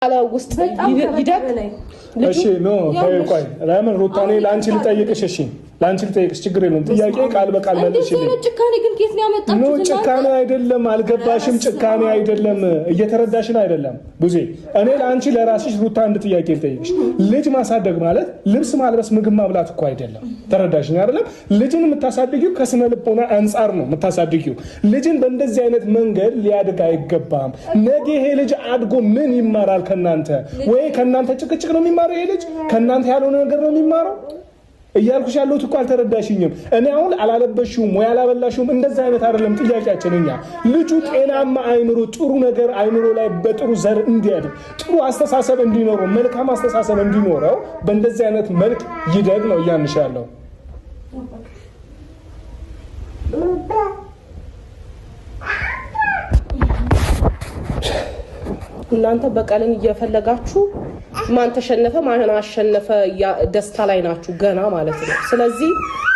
على وسط يدك እሺ ኖ ቆይ ለምን ሩታኔ ላንቺ ልጠይቅሽ እሺ ላንቺ ልጠይቅሽ ችግር የለም ጥያቄ ቃል በቃል መልሽልኝ ነው ጭካኔ ግን ከየት ነው ያመጣችሁት ነው ጭካኔ አይደለም አልገባሽም ጭካኔ አይደለም እየተረዳሽን አይደለም ብዙ እኔ ላንቺ ለራስሽ ሩታ አንድ ጥያቄ ልጠይቅሽ ልጅ ማሳደግ ማለት ልብስ ማልበስ ምግብ ማብላት እኮ አይደለም ተረዳሽኝ አይደለም ልጅን የምታሳድጊው ከስነ ልቦና አንፃር ነው የምታሳድጊው ልጅን በእንደዚህ አይነት መንገድ ሊያድግ አይገባም ነገ ይሄ ልጅ አድጎ ምን ይማራል ከናንተ ወይ ከናንተ ጭቅጭቅ ነው የሚማረው ይሄ ልጅ ከናንተ ያለው ነገር ነው የሚማረው እያልኩሽ ያለሁት እኮ አልተረዳሽኝም እኔ አሁን አላለበሽውም ወይ አላበላሽውም እንደዛ አይነት አይደለም ጥያቄያችንኛ ልጁ ጤናማ አይምሮ ጥሩ ነገር አይምሮ ላይ በጥሩ ዘር እንዲያድግ ጥሩ አስተሳሰብ እንዲኖረው መልካም አስተሳሰብ እንዲኖረው በእንደዚህ አይነት መልክ ይደግ ነው ያንሻለው እናንተ በቀልን እየፈለጋችሁ ማን ተሸነፈ ማን አሸነፈ ደስታ ላይ ናችሁ ገና ማለት ነው ስለዚህ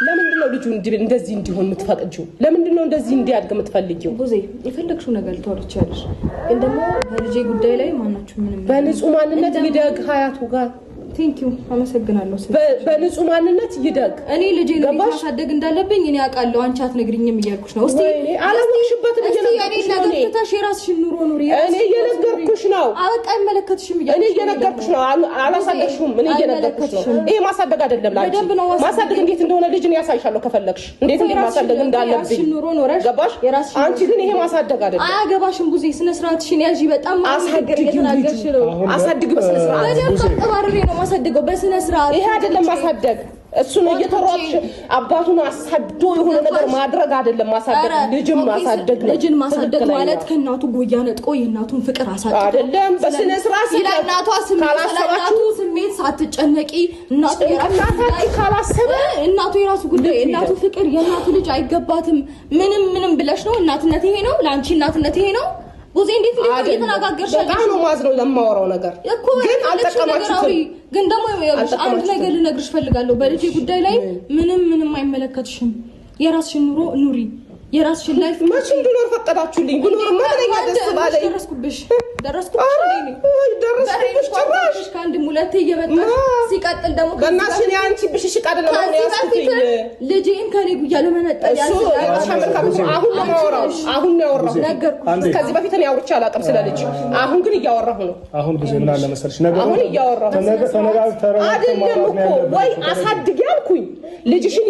ለምንድን ነው ልጁ እንደዚህ እንዲሆን የምትፈቅጂው ለምንድን ነው እንደዚህ እንዲያድግ የምትፈልጊው ቡዜ የፈለግሽው ነገር ልታወርቻለሽ ግን ደግሞ በልጄ ጉዳይ ላይ ማናችሁ ምንም በንጹህ ማንነት ይደግ ሀያቱ ጋር ቴንክ ዩ አመሰግናለሁ በንጹህ ማንነት ይደግ እኔ ልጄን ማሳደግ እንዳለብኝ እኔ አውቃለሁ አንቺ አትነግሪኝም እያልኩሽ ነው እስቲ አላወቅሽበትም እየነገርኩሽ ነው እኔ ተታሽ የራስሽን ኑሮ ኑሪ እኔ እየነገርኩሽ ነው አበቃ አይመለከትሽም እኔ እየነገርኩሽ ነው አላሳደግሽም እኔ እየነገርኩሽ ነው ይሄ ማሳደግ አይደለም ላንቺ ማሳደግ እንዴት እንደሆነ ልጅን ያሳይሻለሁ ከፈለግሽ እንዴት ማሳደግ እንዳለብኝ ኑሮ ኖረሽ ገባሽ አንቺ ግን ይሄ ማሳደግ አይደለም አያገባሽም ቡዜ ስነ ስርዓትሽን ያዢ በጣም እየተናገርሽ ነው አሳድግ በስነ ስርዓት ማሳደገው በስነ ስርዓት ይሄ አይደለም ማሳደግ እሱ ነው እየተሯጥሽ አባቱን አሳዶ የሆነ ነገር ማድረግ አይደለም ማሳደግ ልጅም ማሳደግ ነው ልጅን ማሳደግ ማለት ከናቱ ጎያ ነጥቆ የናቱን ፍቅር አሳደግ አይደለም በስነ ስርዓት ስለናቷ ስሜት ሳትጨነቂ እናቱ የራሱ ጉዳይ እናቱ ፍቅር የናቱ ልጅ አይገባትም ምንም ብለሽ ነው እናትነት ይሄ ነው ላንቺ እናትነት ይሄ ነው ቡዜ እንዴት እየተናገርሽ በጣም ነው ማዝነው ለማወራው ነገር ግን አልተቀማችሁም ግን ደግሞ አንድ ነገር ልነግርሽ ፈልጋለሁ በልጅ ጉዳይ ላይ ምንም አይመለከትሽም የራስሽን ኑሮ ኑሪ የራስሽን ላይፍ ማች እንድኖር ፈቀዳችሁልኝ ብኖር ማለኛ ደስ ባለኝ ደረስኩብሽ ጭራሽ ከአንድ ሙለቴ እየበጣሽ ሲቀጥል ደግሞ በእናትሽ አንቺ ብሽሽቅ አይደለም ነው ያስኩኝ ልጄን ከኔ ጉያ ለመነጠል አሁን ነው ያወራሁ ከዚህ በፊት እኔ አውርቼ አላውቅም ስለ ልጅ አሁን ግን እያወራሁ ነው አሁን ብዙ ምን አለ መሰልሽ ነገር አሁን እያወራሁ ተነጋግተን አይደለም እኮ ወይ አሳድጊ አልኩኝ ልጅሽን